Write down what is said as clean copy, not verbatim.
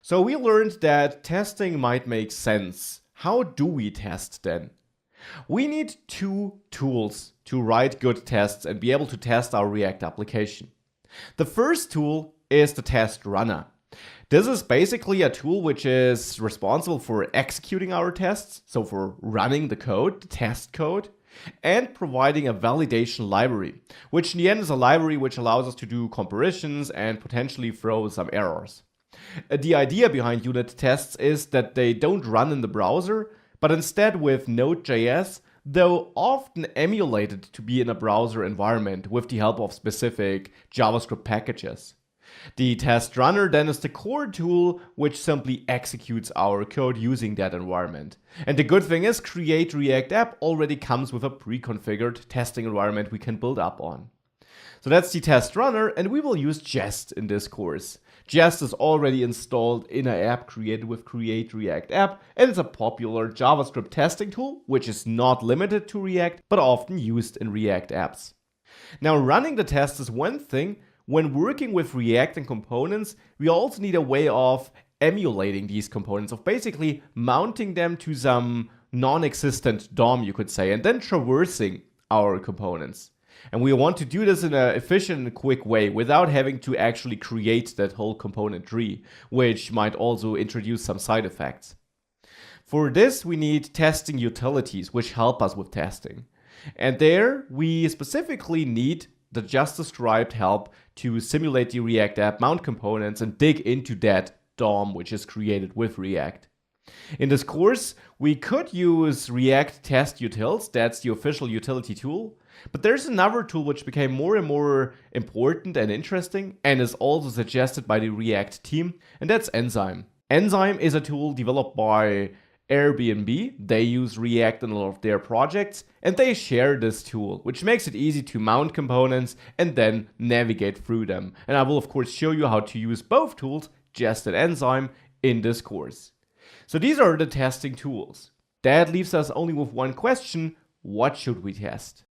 So we learned that testing might make sense. How do we test then? We need two tools to write good tests and be able to test our React application. The first tool is the test runner. This is basically a tool which is responsible for executing our tests, so for running the code, the test code, and providing a validation library, which in the end is a library which allows us to do comparisons and potentially throw some errors. The idea behind unit tests is that they don't run in the browser, but instead with Node.js, though often emulated to be in a browser environment with the help of specific JavaScript packages. The test runner then is the core tool which simply executes our code using that environment. And the good thing is Create React App already comes with a pre-configured testing environment we can build up on. So that's the test runner, and we will use Jest in this course. Jest is already installed in an app created with Create React App, and it's a popular JavaScript testing tool, which is not limited to React, but often used in React apps. Now, running the test is one thing. When working with React and components, we also need a way of emulating these components, of basically mounting them to some non-existent DOM, you could say, and then traversing our components. And we want to do this in an efficient and quick way without having to actually create that whole component tree, which might also introduce some side effects. For this, we need testing utilities, which help us with testing. And there, we specifically need the just described help to simulate the React app, mount components, and dig into that DOM, which is created with React. In this course, we could use React Test Utils, that's the official utility tool, but there's another tool which became more and more important and interesting and is also suggested by the React team, and that's Enzyme. Enzyme is a tool developed by Airbnb. They use React in a lot of their projects, and they share this tool, which makes it easy to mount components and then navigate through them. And I will of course show you how to use both tools, Jest and Enzyme, in this course. So these are the testing tools. That leaves us only with one question: what should we test?